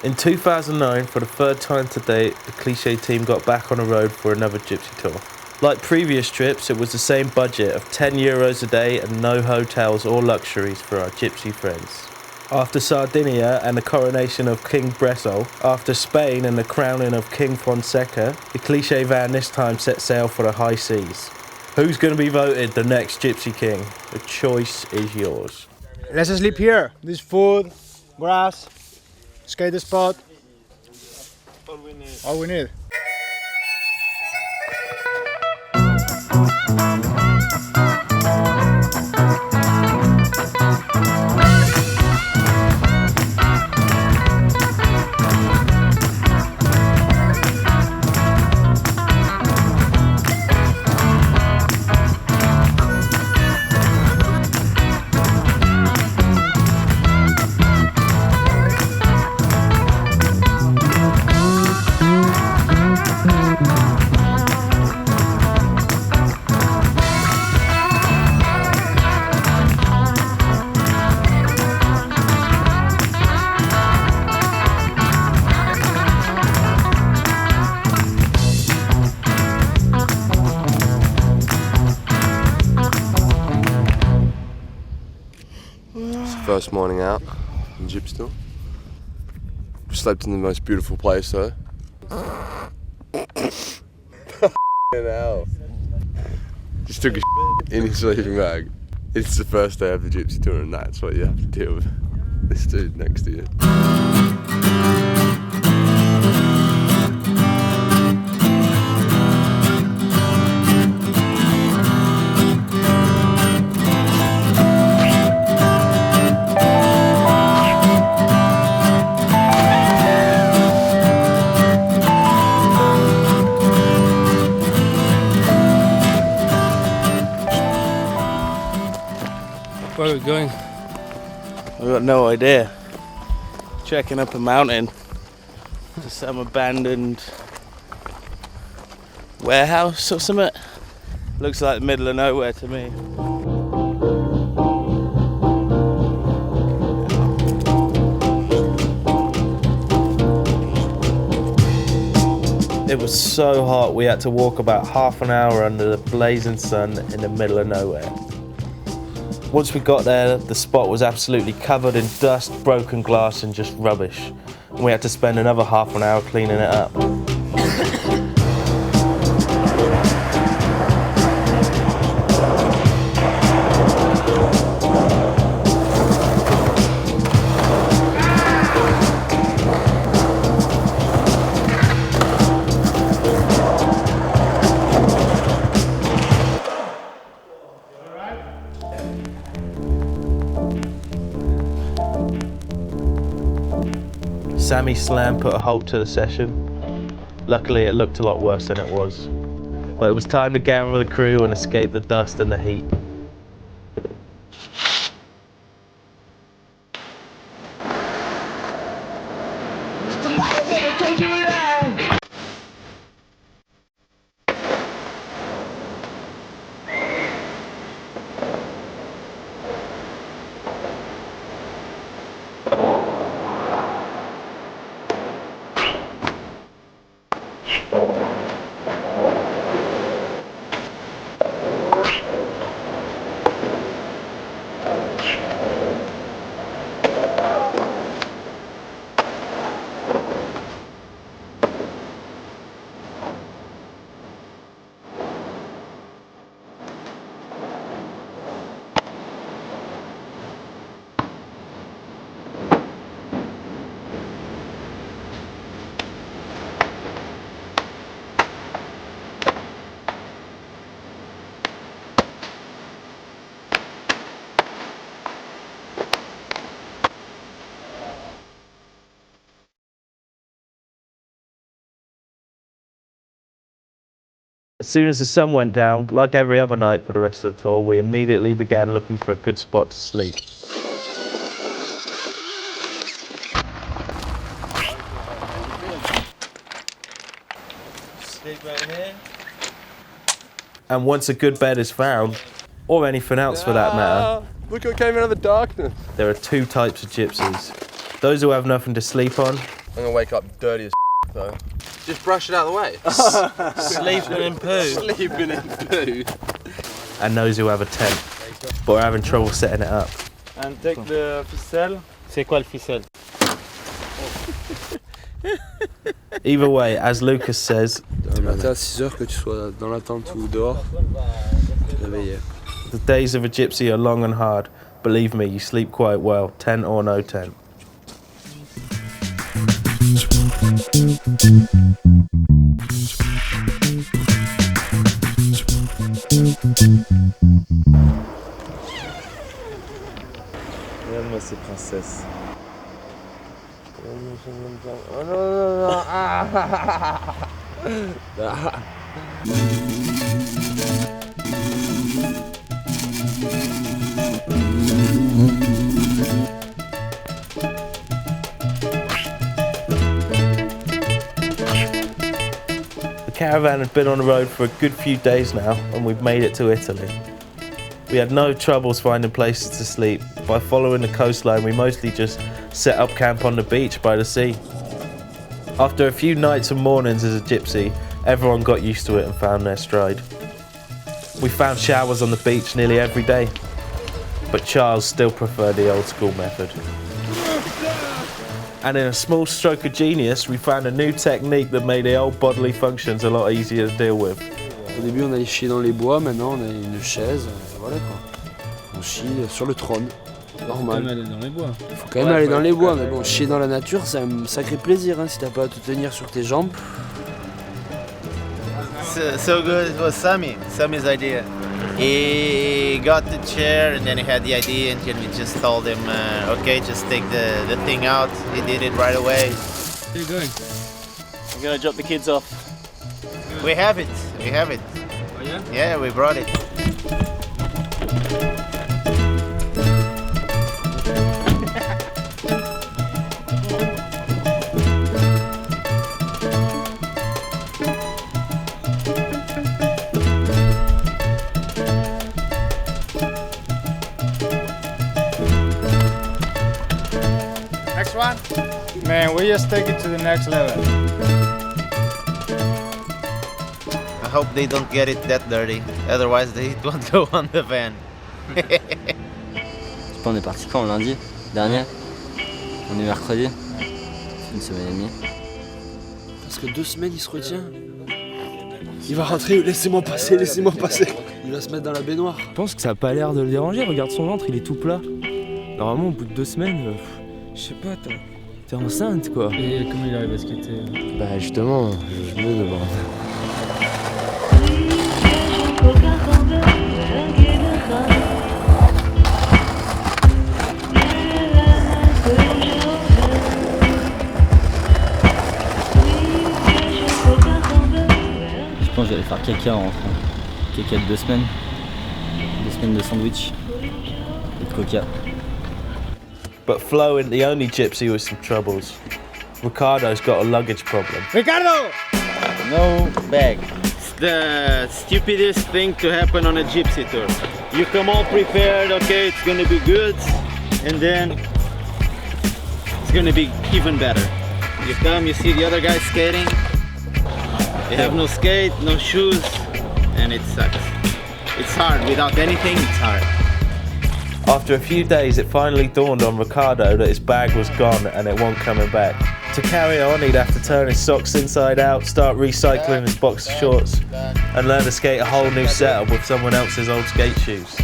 In 2009, for the third time to date, the Cliché team got back on the road for another Gypsy tour. Like previous trips, it was the same budget of €10 a day and no hotels or luxuries for our Gypsy friends. After Sardinia and the coronation of King Bresso, after Spain and the crowning of King Fonseca, the Cliché van this time set sail for the high seas. Who's going to be voted the next Gypsy King? The choice is yours. Let's sleep here. This food, grass, skate spot. All we need. First morning out in Gypsy. Slept in the most beautiful place though. Hell. Just took a in his sleeping bag. It's the first day of the Gypsy tour and that's what you have to deal with. This dude next to you. Where are we going? I've got no idea. Checking up a mountain to some abandoned warehouse or something. Looks like the middle of nowhere to me. It was so hot we had to walk about half an hour under the blazing sun in the middle of nowhere. Once we got there, the spot was absolutely covered in dust, broken glass and just rubbish. And we had to spend another half an hour cleaning it up. Sammy Slam put a halt to the session. Luckily it looked a lot worse than it was. But it was time to gather the crew and escape the dust and the heat. As soon as the sun went down, like every other night for the rest of the tour, we immediately began looking for a good spot to sleep. Sleep right here. And once a good bed is found, or anything else for that matter, Look what came out of the darkness. there are two types of gypsies. Those who have nothing to sleep on, I'm gonna wake up dirty as though. Just brush it out of the way. Sleeping in poo. Sleeping in poo. And knows he'll have a tent, but we're having trouble setting it up. And take the ficelle. C'est quoi le ficelle? Either way, as Lucas says, Le matin à 6h, que tu sois dans la tente ou dehors, réveillé. the days of a gypsy are long and hard. Believe me, you sleep quite well, tent or no tent. Regarde-moi ces princesses. Oh non, non, non. The caravan had been on the road for a good few days now, and we've made it to Italy. We had no troubles finding places to sleep. By following the coastline, we mostly just set up camp on the beach by the sea. After a few nights and mornings as a gypsy, everyone got used to it and found their stride. We found showers on the beach nearly every day, but Charles still preferred the old school method. And in a small stroke of genius, we found a new technique that made the old bodily functions a lot easier to deal with. Au début, on allait chier dans les bois, maintenant on a une chaise, voilà quoi. On chie sur le trône, normal. Aller dans les bois. Faut quand même aller dans les bois, mais bon, chier dans la nature, c'est un sacré plaisir hein, si t'as pas à te tenir sur tes jambes. So good, it was Sammy's idea. He got the chair and then he had the idea and then we just told him, okay, just take the thing out. He did it right away. Where are you going? I'm gonna drop the kids off. We have it. Oh yeah? Yeah, we brought it. Next one. Man, we just take it to the next level. I hope they don't get it that dirty. Otherwise they won't go on the van. On est parti quand, lundi dernier? On est mercredi? Une semaine et demie. Parce que 2 semaines, il se retient. Il va rentrer, laissez-moi passer, laissez-moi passer. Il va se mettre dans la baignoire. Je pense que ça a pas l'air de le déranger, regarde son ventre, il est tout plat. Normalement, au bout de 2 semaines, je sais pas, t'es enceinte quoi. Et comment il arrive à se quitter? Bah justement, je me demande. Je pense que j'allais faire caca en rentrant. Caca de 2 semaines. 2 semaines de sandwich. Et de coca. But Flo ain't the only gypsy with some troubles. Ricardo's got a luggage problem. Ricardo! No bag. It's the stupidest thing to happen on a gypsy tour. You come all prepared, okay, it's gonna be good, and then it's gonna be even better. You come, you see the other guys skating, they have no skate, no shoes, and it sucks. It's hard, without anything, it's hard. After a few days, it finally dawned on Ricardo that his bag was gone and it wasn't coming back. To carry on, he'd have to turn his socks inside out, start recycling his boxer shorts, and learn to skate a whole new setup with someone else's old skate shoes.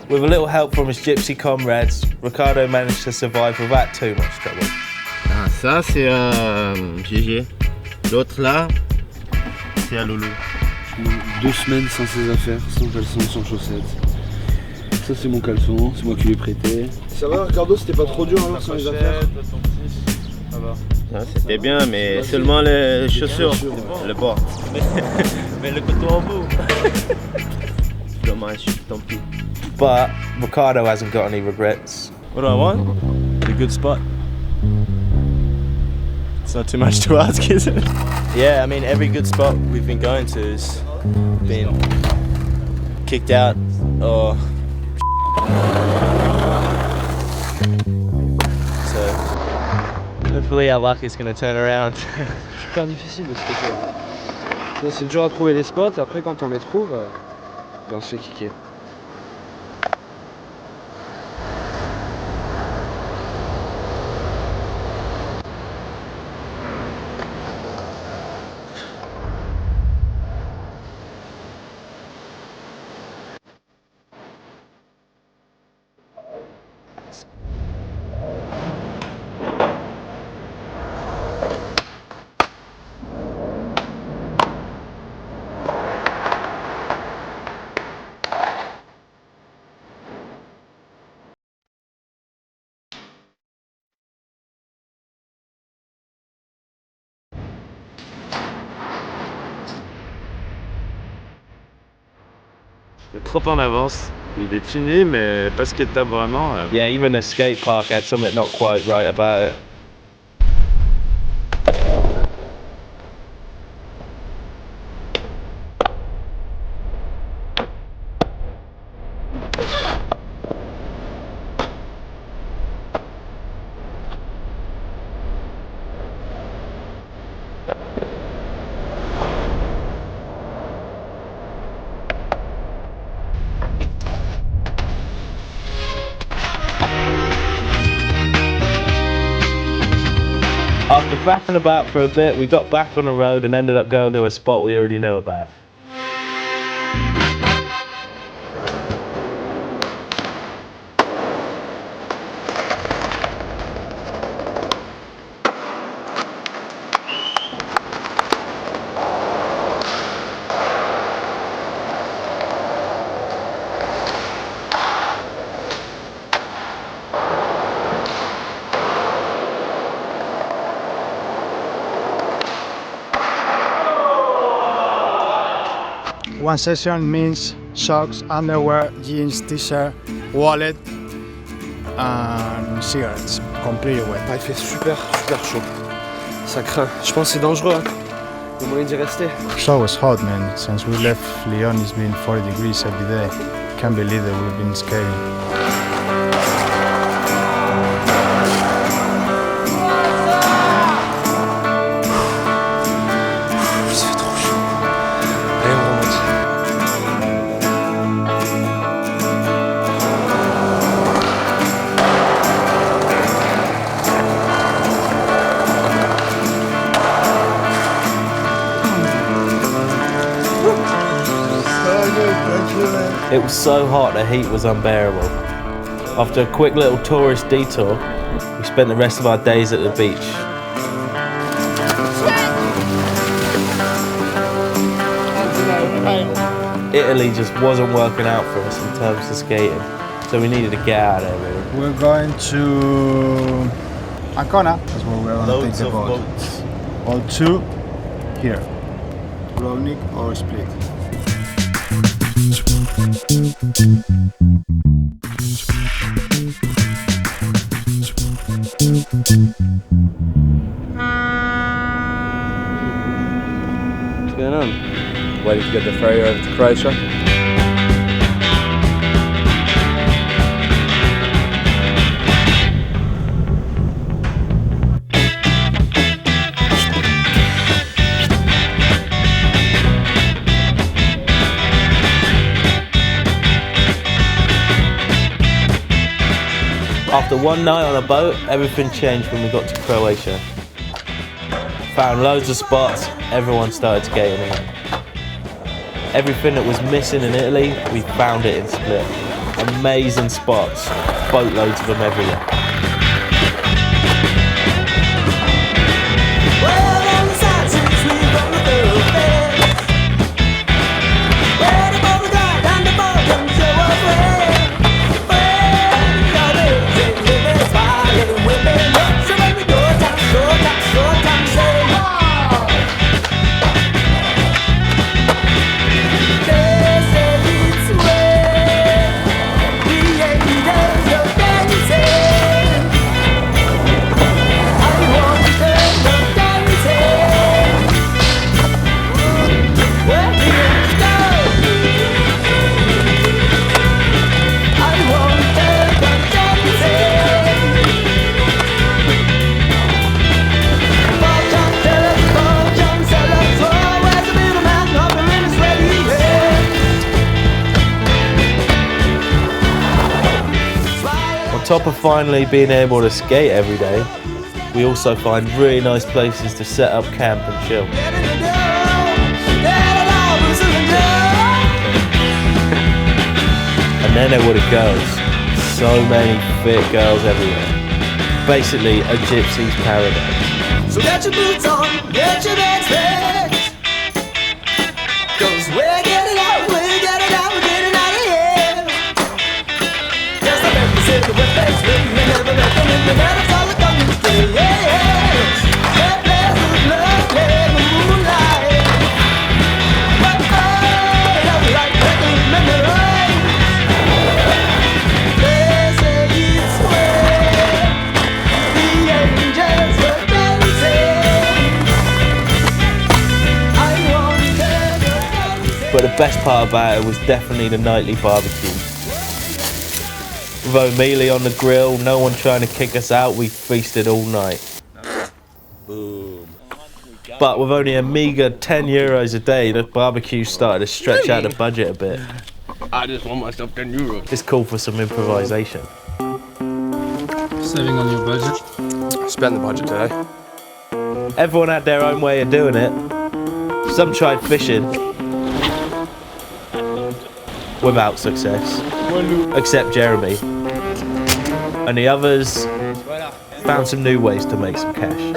With a little help from his gypsy comrades, Ricardo managed to survive without too much trouble. Ah, ça c'est Gégé. L'autre là, c'est à Loulou. 2 semaines sans ses affaires, sans caleçon, sans chaussettes. Ça c'est mon caleçon, c'est moi qui l'ai prêté. Ça va Ricardo, c'était pas trop dur alors sans les affaires? Ça va. Ah, c'était bien, mais seulement les chaussures, le bord. Mais le coton en bout. Dommage, tant pis. But Ricardo hasn't got any regrets. What do I want? A good spot. It's not too much to ask, is it? Yeah, I mean, every good spot we've been going to has been kicked out or so Hopefully our luck is going to turn around. Super difficile de se kicker. C'est dur à trouver les spots, après quand on les trouve, on se fait kicker. Trop en avance. Il est fini, mais pas skateable vraiment. Yeah, even the skate park had something not quite right about it. After faffing about for a bit, we got back on the road and ended up going to a spot we already know about. One session means socks, underwear, jeans, t-shirt, wallet, and cigarettes. Completely wet. Ah, il fait super chaud. Ça craint. Je pense que c'est dangereux. Hein. Il y a moyen d'y rester. So was hot, man. Since we left Lyon, it's been 40 degrees every day. Can't believe that we've been skating. It was so hot the heat was unbearable. After a quick little tourist detour, we spent the rest of our days at the beach. Italy just wasn't working out for us in terms of skating, so we needed to get out of there really. We're going to Ancona. That's where we're going to take the boat. All two here. Rovnik or Split. What's going on? Waiting to get the ferry over to Croatia. After one night on a boat, everything changed when we got to Croatia. Found loads of spots, everyone started skating in. Everything that was missing in Italy, we found it in Split. Amazing spots, boatloads of them everywhere. top of finally being able to skate every day, we also find really nice places to set up camp and chill. And then there were the girls. So many fit girls everywhere. Basically a gypsy's paradise. So get your boots on, get your bags packed. 'Cause we're getting out, we're getting out, we're getting out of here. Just a baby said the wet bags, we never let them in the night. It's all the coming to stay, yeah. That place is lovely, the moonlight. But I don't like taking memories. They say it's where the angels were dancing. I wanted to dance. But the best part about it was definitely the nightly barbecue. With O'Mealy on the grill, no one trying to kick us out, we feasted all night. Boom. But with only a meager €10 a day, the barbecue started to stretch out the budget a bit. I just want myself €10. It's called for some improvisation. Saving on your budget. Spent the budget today. Everyone had their own way of doing it. Some tried fishing, without success, except Jeremy. And the others found some new ways to make some cash.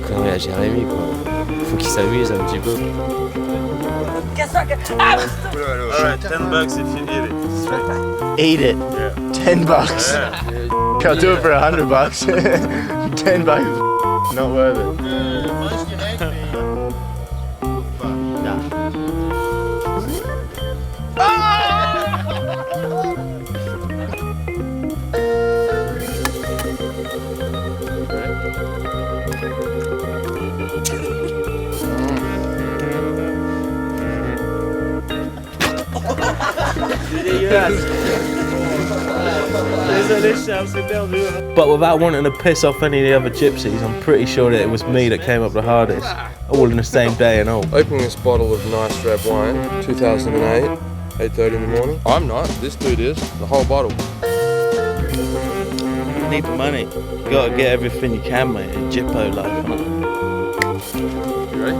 Connerie à Jérémy, quoi. Faut qu'il s'amuse un petit peu. Alright, $10 if you eat it. Eat it. $10. I'll do it for $100. $10. Not worth it. But without wanting to piss off any of the other gypsies, I'm pretty sure that it was me that came up the hardest. All in the same day and all. Opening this bottle of nice red wine, 2008, 8:30 in the morning. I'm not, this dude is, the whole bottle. You need the money. You gotta get everything you can, mate. In Gyppo life, innit? You ready?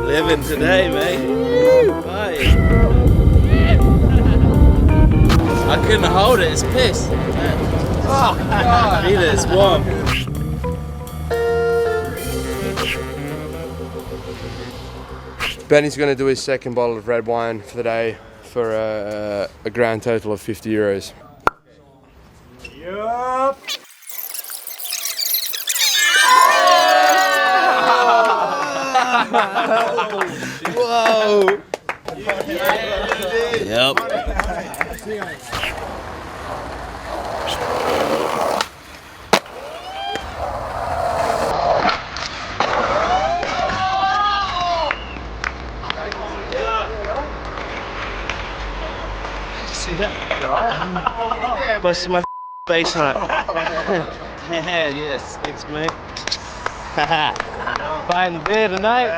Living today, mate. Bye. I couldn't hold it, it's piss. Oh, God. Feel it, it's warm. Benny's going to do his second bottle of red wine for the day for a grand total of €50. Yup. Whoa! Yep. See that? Busted my face on it. Yes, thanks, mate. Buying the beer tonight.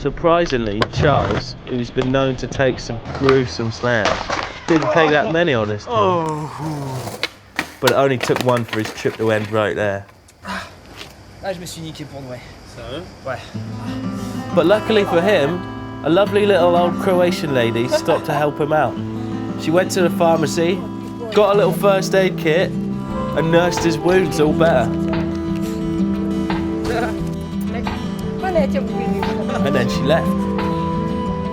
Surprisingly, Charles, who's been known to take some gruesome slams, didn't take that many on this time. But it only took one for his trip to end right there. Ah, je me suis niqué pour de vrai. Sérieux? Ouais. But luckily for him, a lovely little old Croatian lady stopped to help him out. She went to the pharmacy, got a little first aid kit, and nursed his wounds all better. And then she left.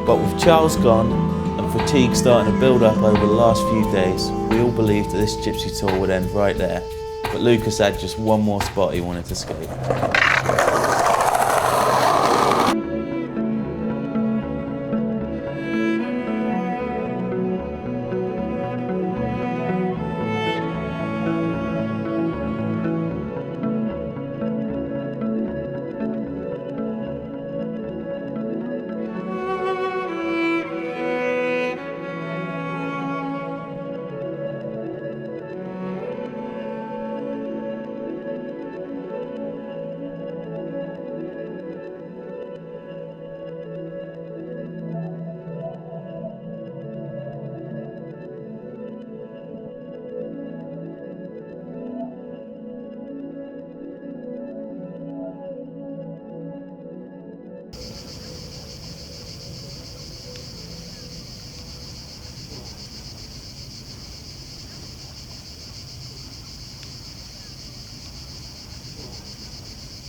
But with Charles gone and fatigue starting to build up over the last few days, we all believed that this gypsy tour would end right there. But Lucas had just one more spot he wanted to skate.